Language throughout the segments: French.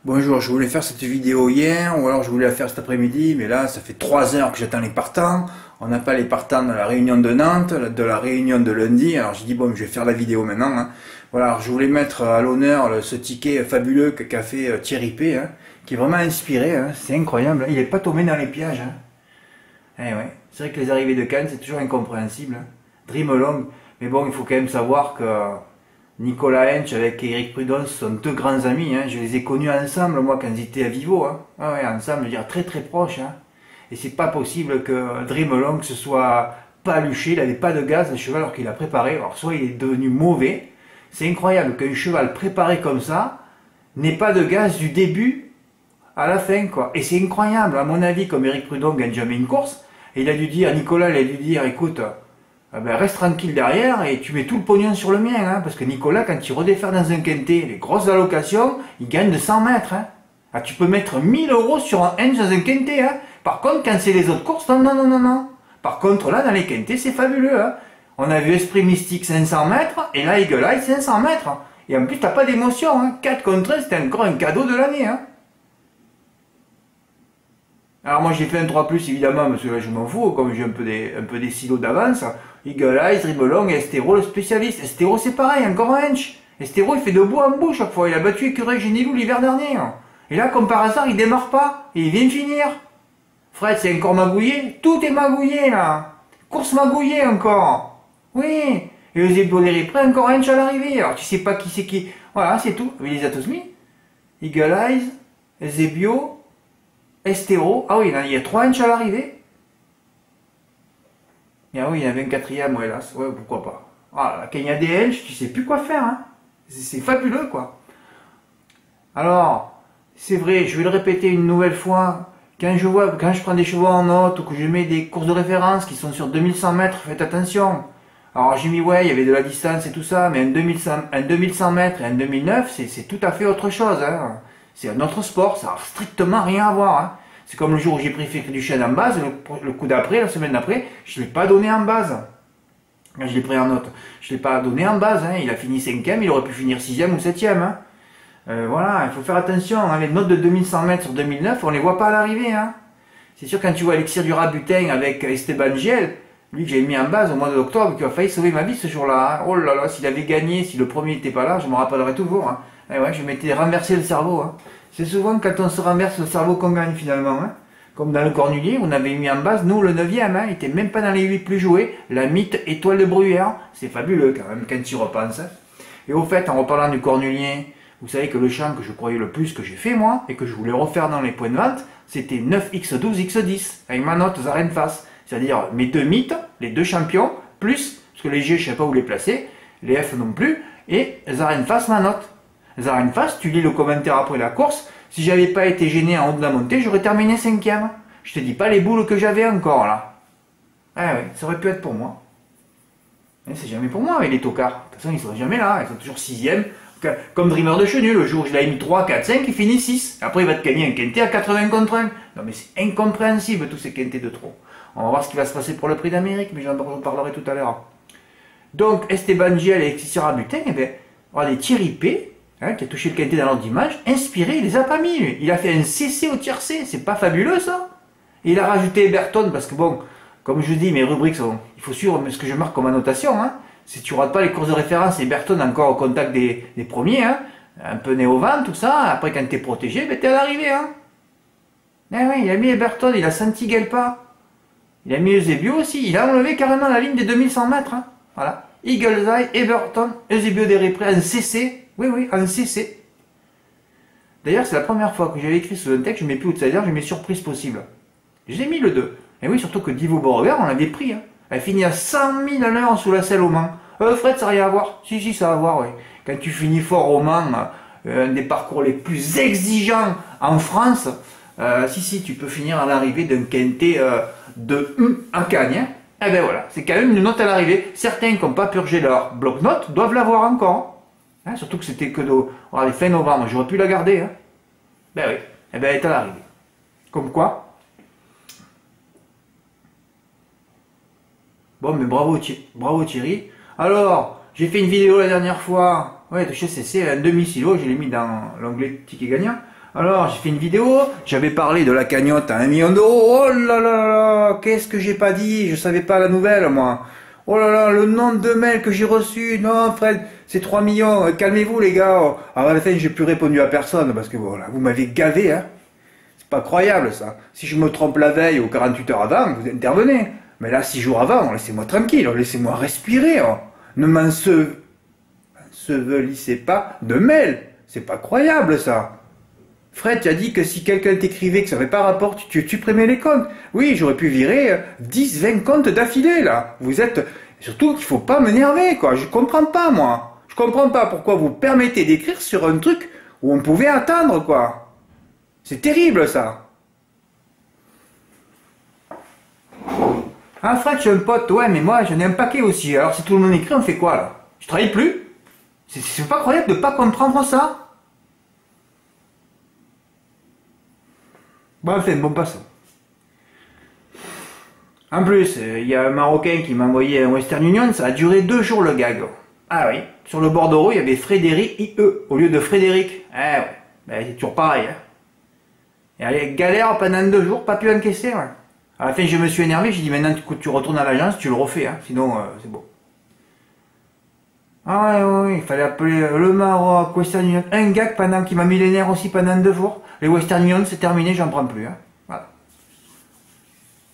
Bonjour, je voulais faire cette vidéo hier, ou alors je voulais la faire cet après-midi, mais là, ça fait 3 heures que j'attends les partants. On n'a pas les partants de la réunion de Nantes, de la réunion de lundi, alors j'ai dit, bon, je vais faire la vidéo maintenant. Voilà, alors je voulais mettre à l'honneur ce ticket fabuleux qu'a fait Thierry P, qui est vraiment inspiré, c'est incroyable, il n'est pas tombé dans les pièges. Eh ouais, c'est vrai que les arrivées de Cannes, c'est toujours incompréhensible. Dream Along, mais bon, il faut quand même savoir que Nicolas Hench avec Eric Prudhomme sont deux grands amis, je les ai connus ensemble, moi, quand ils étaient à Vivo, Ah ouais, ensemble, je veux dire, très très proches, Et c'est pas possible que Dream Along se soit paluché, il n'avait pas de gaz, le cheval, alors qu'il a préparé, alors soit il est devenu mauvais, c'est incroyable qu'un cheval préparé comme ça n'ait pas de gaz du début à la fin, quoi. Et c'est incroyable, à mon avis, comme Eric Prudhomme gagne jamais une course, et il a dû dire, Nicolas, il a dû dire, écoute, reste tranquille derrière et tu mets tout le pognon sur le mien, parce que Nicolas, quand il redéfère dans un quintet, les grosses allocations, il gagne de 100 mètres, Ah, tu peux mettre 1000 euros sur un Henge dans un quintet, Par contre, quand c'est les autres courses, non, non, non, non, non. Par contre, là, dans les quintets, c'est fabuleux, On a vu Esprit Mystique 500 mètres, et là, Eagle Eye 500 mètres. Et en plus, t'as pas d'émotion, 4 contre 1, c'était encore un cadeau de l'année, Alors moi j'ai fait un 3+, évidemment, parce que là je m'en fous, comme j'ai un peu des silos d'avance. Eagle Eyes, Ribolong et Estéro, le spécialiste. Estéro c'est pareil, encore un Hench. Estéro il fait de bout en bout chaque fois, il a battu Écureuil Génilou l'hiver dernier. Et là comme par hasard il démarre pas, et il vient de finir. Fred c'est encore magouillé, tout est magouillé là. Course magouillée encore. Oui, et Eusebio Deripré encore un Hench à l'arrivée, alors tu sais pas qui c'est qui. Voilà, c'est tout, il les a tous mis. Eagle Eyes, Eusebio, Estéro, ah oui, il y a 3 Hench à l'arrivée. Et ah oui, il y a un 24e, ouais, hélas, ouais, pourquoi pas. Ah, quand il y a des Hench, tu sais plus quoi faire, C'est fabuleux, quoi. Alors, c'est vrai, je vais le répéter une nouvelle fois, quand je prends des chevaux en note, ou que je mets des courses de référence qui sont sur 2100 mètres, faites attention. Alors j'ai mis, ouais, il y avait de la distance et tout ça, mais un 2100 mètres et un 2009, c'est tout à fait autre chose, C'est un autre sport, ça n'a strictement rien à voir, C'est comme le jour où j'ai pris Fécré du Chêne en base, le coup d'après, la semaine d'après, je ne l'ai pas donné en base. Quand je l'ai pris en note, je ne l'ai pas donné en base, Il a fini 5e, il aurait pu finir 6e ou 7e, Voilà, il faut faire attention, les notes de 2100 mètres sur 2009, on ne les voit pas à l'arrivée, C'est sûr, quand tu vois Elixir du Rabutin avec Esteban Giel, lui que j'ai mis en base au mois d'octobre, qui a failli sauver ma vie ce jour-là, Oh là là, s'il avait gagné, si le premier n'était pas là, je me rappellerai toujours, Ouais, je m'étais renversé le cerveau, C'est souvent quand on se renverse le cerveau qu'on gagne finalement, Comme dans le Cornulier, on avait mis en base, nous, le 9e, il était même pas dans les 8 plus joués, la mythe étoile de Bruyère, c'est fabuleux quand même, quand tu y repenses. Et au fait, en reparlant du Cornulier, vous savez que le champ que je croyais le plus que j'ai fait moi, et que je voulais refaire dans les points de vente, c'était 9x12x10, avec ma note Zarenfass. C'est-à-dire mes deux mythes, les deux champions, plus, parce que les G, je sais pas où les placer, les F non plus, et Zarenfass ma note. Zarenfass, tu lis le commentaire après la course, si j'avais pas été gêné en haut de la montée, j'aurais terminé 5e. Je te dis pas les boules que j'avais encore là. Ah ouais, ça aurait pu être pour moi. Mais c'est jamais pour moi avec les tocards. De toute façon, ils sont jamais là, ils sont toujours 6e. Comme Dreamer de Chenu, le jour où je l'ai mis 3, 4, 5, il finit 6. Après, il va te gagner un quintet à 80 contre 1. Non mais c'est incompréhensible tous ces quintets de trop. On va voir ce qui va se passer pour le prix d'Amérique, mais j'en parlerai tout à l'heure. Donc, Esteban Giel et Elixir Rabutin, regardez, Thierry P, qui a touché le quintet dans l'ordre d'image, inspiré, il les a pas mis, lui. Il a fait un CC au tiercé, c'est pas fabuleux ça? Et il a rajouté Eberton, parce que bon, comme je dis, mes rubriques sont, il faut suivre ce que je marque comme annotation, Si tu rates pas les courses de référence, Eberton encore au contact des premiers, un peu né au vent, tout ça, après quand t'es protégé, t'es à l'arrivée, Eh oui, il a mis Eberton, il a senti Gelpa. Il a mis Eusebio aussi, il a enlevé carrément la ligne des 2100 mètres, Voilà. Eagle's Eye, Eberton, Eusebio Deripré en CC. Oui, oui, en CC. D'ailleurs, c'est la première fois que j'avais écrit sur un texte, je mets plus outsider, je mets surprise possible. J'ai mis le 2. Et oui, surtout que Divo Beauregard, on l'avait pris, Elle finit à 100 000 à l'heure sous la selle au Mans. Fred, ça n'a rien à voir. Si, ça a à voir, oui. Quand tu finis fort au Mans, un des parcours les plus exigeants en France, si, tu peux finir à l'arrivée d'un quintet de à Cagnes. Eh ben voilà, c'est quand même une note à l'arrivée. Certains qui n'ont pas purgé leur bloc-notes doivent l'avoir encore. Surtout que c'était que regardez, fin novembre, j'aurais pu la garder. Ben oui, elle est à l'arrivée. Comme quoi. Bon, mais bravo Thierry. Alors, j'ai fait une vidéo la dernière fois, de chez CC, un demi-silo, je l'ai mis dans l'onglet ticket gagnant. Alors, j'ai fait une vidéo, j'avais parlé de la cagnotte à 1 million d'euros. Oh là là là, qu'est-ce que j'ai pas dit? Je savais pas la nouvelle, moi. Oh là là, le nombre de mails que j'ai reçus. Non, Fred, c'est 3 millions. Calmez-vous, les gars. Alors, à la fin, j'ai plus répondu à personne parce que voilà, vous m'avez gavé, hein. C'est pas croyable, ça. Si je me trompe la veille ou 48 heures avant, vous intervenez. Mais là, 6 jours avant, laissez-moi tranquille, laissez-moi respirer. Ne m'ensevelissez pas de mails. C'est pas croyable, ça. Fred, tu as dit que si quelqu'un t'écrivait que ça n'avait pas rapport, tu supprimais les comptes. Oui, j'aurais pu virer 10, 20 comptes d'affilée, là. Vous êtes... Surtout qu'il faut pas m'énerver, quoi. Je comprends pas, moi. Je comprends pas pourquoi vous permettez d'écrire sur un truc où on pouvait attendre, quoi. C'est terrible, ça. Ah, Fred, j'ai un pote. Ouais, mais moi, j'en ai un paquet aussi. Alors, si tout le monde écrit, on fait quoi, là? Je travaille plus? C'est pas croyable de pas comprendre ça. Bon, enfin, bon, passons. En plus, il y a un Marocain qui m'a envoyé un Western Union, ça a duré 2 jours le gag. Ah oui, sur le bordereau, il y avait Frédéric IE au lieu de Frédéric. Ah ouais, ben, c'est toujours pareil. Hein. Et allez, galère pendant 2 jours, pas pu encaisser. Ouais. À la fin, je me suis énervé, j'ai dit maintenant tu retournes à l'agence, tu le refais, hein, sinon c'est bon. Ah ouais, ouais, il fallait appeler le Maroc, Western Union, un gag pendant qui m'a mis les nerfs aussi pendant 2 jours. Les Western Union, c'est terminé, j'en prends plus. Hein. Voilà.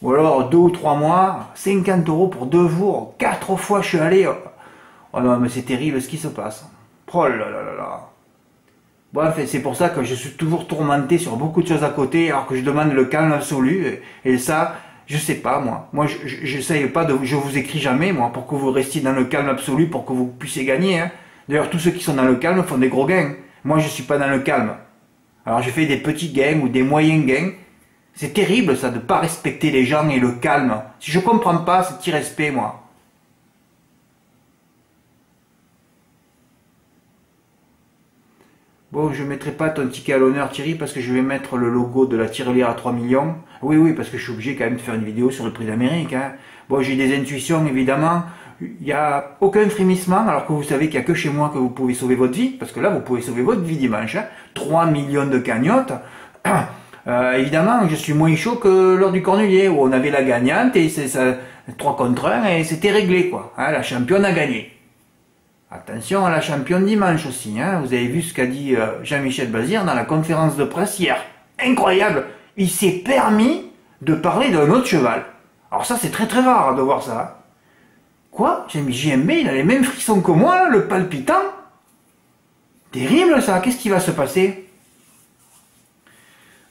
Ou alors 2 ou 3 mois, 50 € pour 2 jours, 4 fois je suis allé. Oh non, mais c'est terrible ce qui se passe. Oh là là là là. Bref, c'est pour ça que je suis toujours tourmenté sur beaucoup de choses à côté, alors que je demande le calme absolu. Et ça, je sais pas, moi. Moi, j'essaye pas de... Je vous écris jamais, moi, pour que vous restiez dans le calme absolu, pour que vous puissiez gagner. Hein. D'ailleurs, tous ceux qui sont dans le calme font des gros gains. Moi, je suis pas dans le calme. Alors, je fais des petits gains ou des moyens gains. C'est terrible, ça, de pas respecter les gens et le calme. Si je comprends pas, c'est irrespect, moi. Bon, je ne mettrai pas ton ticket à l'honneur, Thierry, parce que je vais mettre le logo de la tirelire à 3 millions. Oui, oui, parce que je suis obligé quand même de faire une vidéo sur le prix d'Amérique. Hein. Bon, j'ai des intuitions, évidemment. Il n'y a aucun frémissement, alors que vous savez qu'il n'y a que chez moi que vous pouvez sauver votre vie, parce que là, vous pouvez sauver votre vie dimanche. Hein. 3 millions de cagnottes. Évidemment, je suis moins chaud que lors du Cornulier, où on avait la gagnante, et c'est ça, 3 contre 1, et c'était réglé, quoi. Hein, la championne a gagné. Attention à la championne dimanche aussi, hein. Vous avez vu ce qu'a dit Jean-Michel Bazir dans la conférence de presse hier. Incroyable. Il s'est permis de parler d'un autre cheval. Alors ça, c'est très très rare de voir ça. Quoi? JMB, il a les mêmes frissons que moi, là, le palpitant. Terrible ça, qu'est-ce qui va se passer?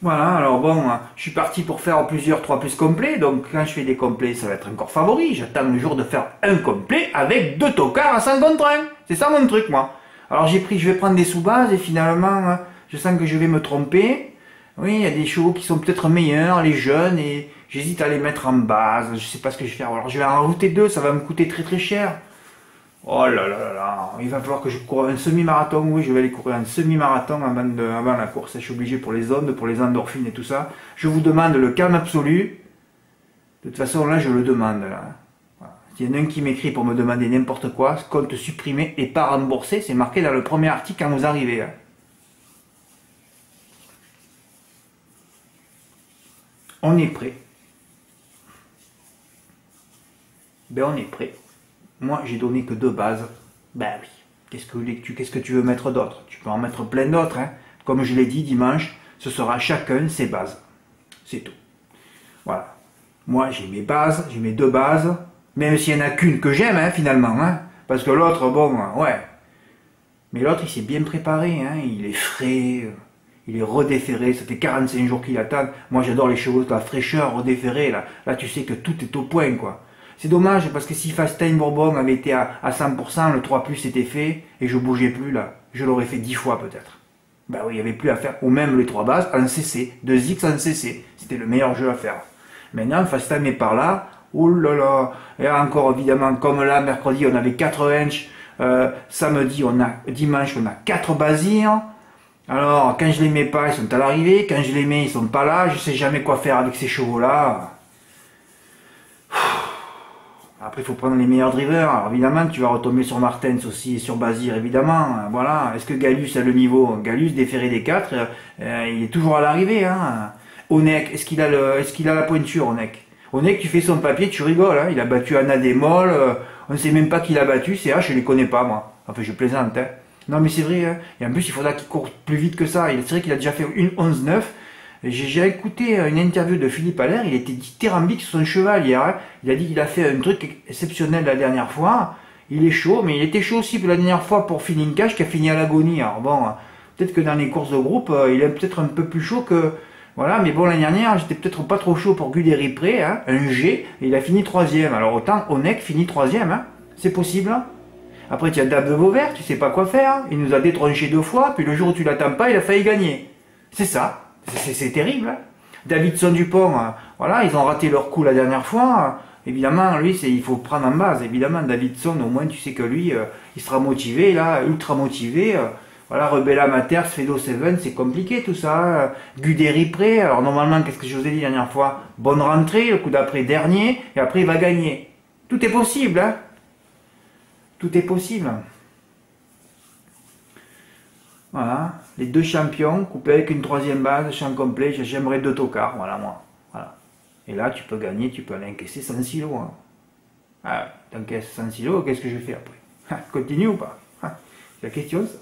Voilà, alors bon, je suis parti pour faire plusieurs 3+ complets, donc quand je fais des complets, ça va être encore favori. J'attends le jour de faire un complet avec 2 tocards à 100 contre 1. C'est ça mon truc, moi. Alors je vais prendre des sous-bases et finalement, je sens que je vais me tromper. Oui, il y a des chevaux qui sont peut-être meilleurs, les jeunes, et j'hésite à les mettre en base. Je sais pas ce que je vais faire. Alors je vais en rajouter 2, ça va me coûter très très cher. Oh là là là là, il va falloir que je cours un semi-marathon. Oui, je vais aller courir un semi-marathon avant la course. Je suis obligé pour les ondes, pour les endorphines et tout ça. Je vous demande le calme absolu. De toute façon, là, je le demande. Là. Voilà. S'il y en a un qui m'écrit pour me demander n'importe quoi, compte supprimé et pas remboursé, c'est marqué dans le premier article quand vous arrivez. Hein. On est prêt. Ben, on est prêt. Moi, j'ai donné que 2 bases. Ben oui. Qu'est-ce que tu veux mettre d'autre? Tu peux en mettre plein d'autres. Hein. Comme je l'ai dit dimanche, ce sera chacun ses bases. C'est tout. Voilà. Moi, j'ai mes bases, j'ai mes 2 bases. Même s'il n'y en a qu'une que j'aime, hein, finalement. Hein. Parce que l'autre, bon, ouais. Mais l'autre, il s'est bien préparé. Hein. Il est frais. Il est redéferré. Ça fait 45 jours qu'il attend. Moi, j'adore les chevaux de la fraîcheur redéferrés. Là, tu sais que tout est au point, quoi. C'est dommage parce que si Fastain Bourbon avait été à 100%, le 3+ était fait et je bougeais plus là. Je l'aurais fait 10 fois peut-être. Ben oui, il n'y avait plus à faire. Ou même les 3 bases en CC. 2X en CC. C'était le meilleur jeu à faire. Maintenant, Fastain est par là. Oh là là. Et encore évidemment, comme là, mercredi, on avait 4 inches. Dimanche, on a 4 basirs. Alors, quand je les mets pas, ils sont à l'arrivée. Quand je les mets, ils sont pas là. Je sais jamais quoi faire avec ces chevaux-là. Après, il faut prendre les meilleurs drivers. Alors, évidemment, tu vas retomber sur Martens aussi et sur Bazir, évidemment. Voilà. Est-ce que Gallus a le niveau? Gallus, déféré des 4, il est toujours à l'arrivée. Hein. Onek, est-ce qu'il a la pointure, Onek? Onek, tu fais son papier, tu rigoles. Hein. Il a battu Anna Demol. On ne sait même pas qui l'a battu. Je les connais pas, moi. Enfin, je plaisante. Hein. Non, mais c'est vrai. Hein. Et en plus, il faudra qu'il court plus vite que ça. C'est vrai qu'il a déjà fait une 11-9. J'ai écouté une interview de Philippe Allaire, il était dithyrambique sur son cheval hier. Hein. Il a dit qu'il a fait un truc exceptionnel la dernière fois. Il est chaud, mais il était chaud aussi la dernière fois pour Feeling Cash qui a fini à l'agonie. Alors bon, peut-être que dans les courses de groupe, il est peut-être un peu plus chaud que... Voilà, mais bon, l'année dernière, j'étais peut-être pas trop chaud pour Guderi Pré, hein, un G, et il a fini 3e. Alors autant Onek finit 3e, hein. C'est possible. Hein. Après, tu as Dab de Vauvert, tu sais pas quoi faire. Hein. Il nous a détronché 2 fois, puis le jour où tu l'attends pas, il a failli gagner. C'est ça. C'est terrible. Hein. Davidson Dupont, voilà, ils ont raté leur coup la dernière fois. Évidemment, lui, il faut prendre en base. Évidemment, Davidson, au moins, tu sais que lui, il sera motivé, là, ultra motivé. Voilà, Rebella Mater, Fedo Seven, c'est compliqué tout ça. Guderi Pré, alors normalement, qu'est-ce que je vous ai dit la dernière fois? Bonne rentrée, le coup d'après dernier, et après il va gagner. Tout est possible, hein. Tout est possible. Voilà, les 2 champions, coupés avec une 3e base, champ complet, j'aimerais 2 tocards, voilà moi. Voilà. Et là, tu peux gagner, tu peux aller encaisser 100 silos. Hein. Ah, t'encaisses 100 silos, qu'est-ce que je fais après? Continue ou pas? C'est la question ça.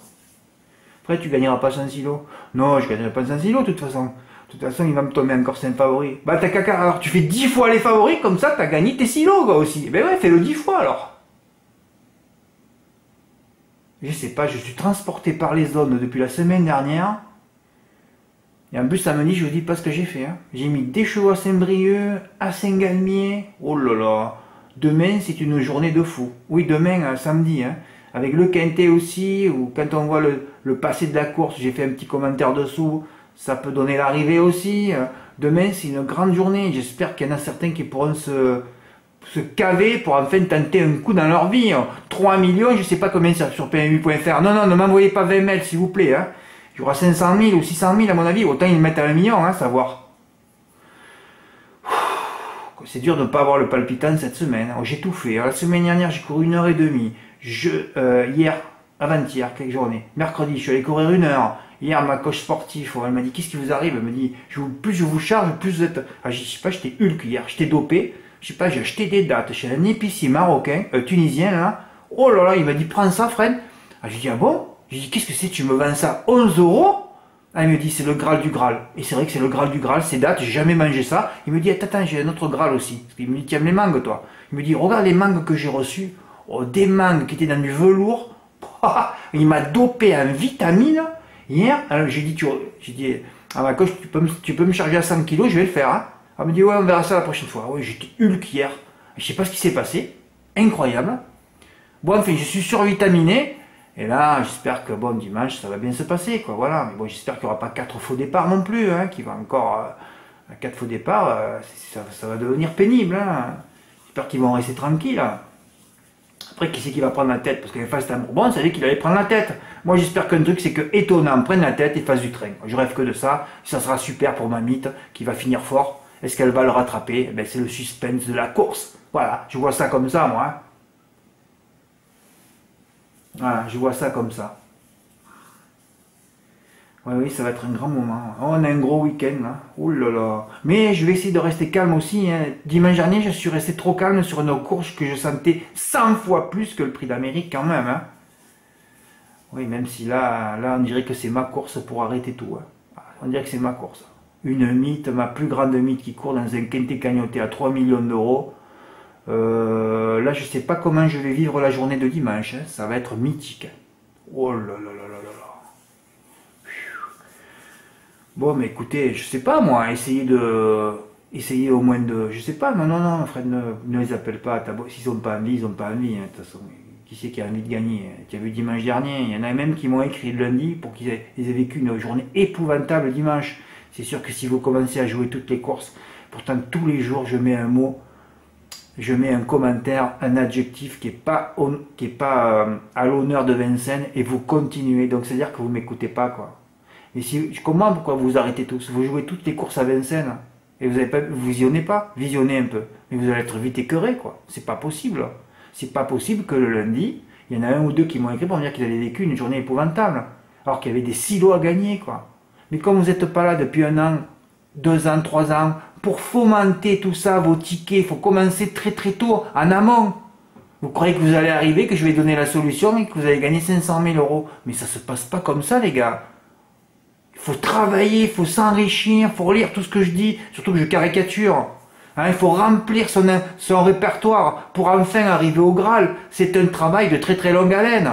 Après, tu gagneras pas 100 silos. Non, je gagnerai pas 100 silos de toute façon. De toute façon, il va me tomber encore 5 favoris. Bah, t'as caca, alors tu fais 10 fois les favoris, comme ça, t'as gagné tes silos, quoi, aussi. Ben ouais, fais-le 10 fois alors. Je sais pas, je suis transporté par les zones depuis la semaine dernière. Et en plus, samedi, je vous dis pas ce que j'ai fait. Hein. J'ai mis des chevaux à Saint-Brieuc, à Saint-Galmier. Oh là là. Demain, c'est une journée de fou. Oui, demain, samedi. Hein. Avec le quintet aussi, ou quand on voit le passé de la course, j'ai fait un petit commentaire dessous. Ça peut donner l'arrivée aussi. Demain, c'est une grande journée. J'espère qu'il y en a certains qui pourront se caver pour enfin tenter un coup dans leur vie. 3 millions, je sais pas combien c'est sur PMU.fr. Non, non, ne m'envoyez pas 20 mails, s'il vous plaît. Hein. Il y aura 500 000 ou 600 000 à mon avis. Autant ils le mettent à 1 million, hein, savoir. C'est dur de ne pas avoir le palpitant cette semaine. J'ai tout fait. La semaine dernière, j'ai couru 1h30. Hier, avant-hier, quelle journée. Mercredi, je suis allé courir 1 heure. Hier, ma coach sportive, elle m'a dit, qu'est-ce qui vous arrive? Elle me dit, plus je vous charge, plus vous êtes... Ah, je sais pas, j'étais Hulk hier, j'étais dopé. Je sais pas, j'ai acheté des dates chez un épicier marocain, tunisien, là. Oh là là, il m'a dit, prends ça, Fred. Ah, j'ai dit, ah bon? J'ai dit, qu'est-ce que c'est? Tu me vends ça 11 euros? Ah, il me dit, c'est le Graal du Graal. Et c'est vrai que c'est le Graal du Graal, ces dates, j'ai jamais mangé ça. Il me dit, attends, j'ai un autre Graal aussi. Il me dit, tu aimes les mangues, toi? Il me dit, regarde les mangues que j'ai reçues. Oh, des mangues qui étaient dans du velours. Il m'a dopé en vitamines. Hier, j'ai dit à ma coach, tu peux me charger à 100 kilos, je vais le faire. Hein. Elle me dit, ouais, on verra ça la prochaine fois. Oui, j'étais Hulk hier. Je sais pas ce qui s'est passé. Incroyable. Bon, enfin, je suis survitaminé. Et là, j'espère que, bon, dimanche, ça va bien se passer, quoi. Voilà. Mais bon, j'espère qu'il n'y aura pas 4 faux départs non plus, hein, qui va encore, 4 faux départs, ça va devenir pénible, hein. J'espère qu'ils vont rester tranquilles, là. Après, qui c'est qui va prendre la tête? Parce que Fast à Bourbon, ça veut dire qu'il allait prendre la tête. Moi, j'espère qu'un truc, c'est que Étonnant prenne la tête et fasse du train. Je rêve que de ça. Ça sera super pour ma mythe, qui va finir fort. Est-ce qu'elle va le rattraper? Ben, c'est le suspense de la course. Voilà, je vois ça comme ça, moi. Hein. Voilà, je vois ça comme ça. Oui, oui, ça va être un grand moment. Oh, on a un gros week-end, là. Ouh là là. Mais je vais essayer de rester calme aussi. Hein. Dimanche dernier, je suis resté trop calme sur une course que je sentais 100 fois plus que le prix d'Amérique, quand même. Hein. Oui, même si là, on dirait que c'est ma course pour arrêter tout. Hein. On dirait que c'est ma course. Une mythe, ma plus grande mythe qui court dans un quintet cagnoté à 3 millions d'euros. Là, je sais pas comment je vais vivre la journée de dimanche. Hein. Ça va être mythique. Oh là là là là là là. Bon, mais écoutez, je sais pas moi, essayez au moins de, je sais pas, non, Fred, ne les appelle pas, s'ils ont pas envie, ils ont pas envie, hein, de toute façon, qui c'est qui a envie de gagner? Tu as vu dimanche dernier, il y en a même qui m'ont écrit le lundi pour qu'ils aient vécu une journée épouvantable dimanche. C'est sûr que si vous commencez à jouer toutes les courses, pourtant tous les jours je mets un mot, je mets un commentaire, un adjectif qui est pas à l'honneur de Vincennes et vous continuez, donc c'est à dire que vous m'écoutez pas quoi. Et si, je comprends pourquoi vous arrêtez tous. Vous jouez toutes les courses à Vincennes. Et vous visionnez pas, visionnez un peu. Mais vous allez être vite écœuré, quoi. C'est pas possible. C'est pas possible que le lundi, il y en a un ou deux qui m'ont écrit pour me dire qu'ils avaient vécu une journée épouvantable. Alors qu'il y avait des silos à gagner, quoi. Mais comme vous n'êtes pas là depuis 1 an, 2 ans, 3 ans, pour fomenter tout ça, vos tickets, il faut commencer très très tôt, en amont. Vous croyez que vous allez arriver, que je vais donner la solution et que vous allez gagner 500 000 euros. Mais ça se passe pas comme ça, les gars. Il faut travailler, il faut s'enrichir, il faut lire tout ce que je dis, surtout que je caricature. Hein, il faut remplir son répertoire pour enfin arriver au Graal. C'est un travail de très très longue haleine.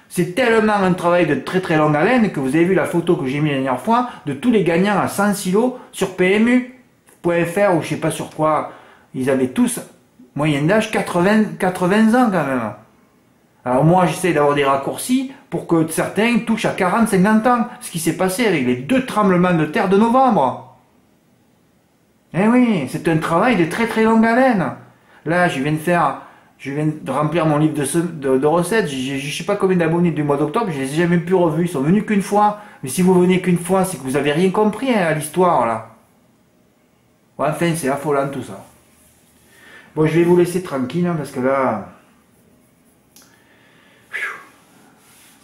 C'est tellement un travail de très très longue haleine que vous avez vu la photo que j'ai mis la dernière fois de tous les gagnants à 100 silos sur PMU.fr ou je sais pas sur quoi. Ils avaient tous, moyenne d'âge, 80 ans quand même. Alors moi j'essaie d'avoir des raccourcis pour que certains touchent à 40-50 ans. Ce qui s'est passé avec les 2 tremblements de terre de novembre. Eh oui, c'est un travail de très très longue haleine. Là je viens de remplir mon livre de recettes. Je ne sais pas combien d'abonnés du mois d'octobre, je les ai jamais plus revus. Ils sont venus qu'une fois. Mais si vous venez qu'une fois, c'est que vous avez rien compris hein, à l'histoire là. Ouais, enfin c'est affolant tout ça. Bon, je vais vous laisser tranquille hein, parce que là...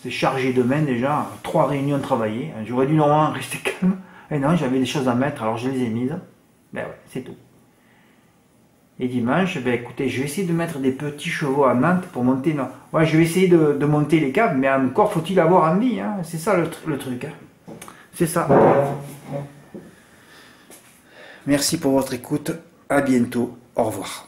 C'est chargé demain déjà, 3 réunions travaillées. J'aurais dû normalement rester calme. Et non, j'avais des choses à mettre, alors je les ai mises. Ben ouais, c'est tout. Et dimanche, ben écoutez, je vais essayer de mettre des petits chevaux à Nantes pour monter. Non. Ouais, je vais essayer de monter les câbles, mais encore faut-il avoir envie. Hein. C'est ça le truc. Hein. C'est ça. Merci pour votre écoute. À bientôt. Au revoir.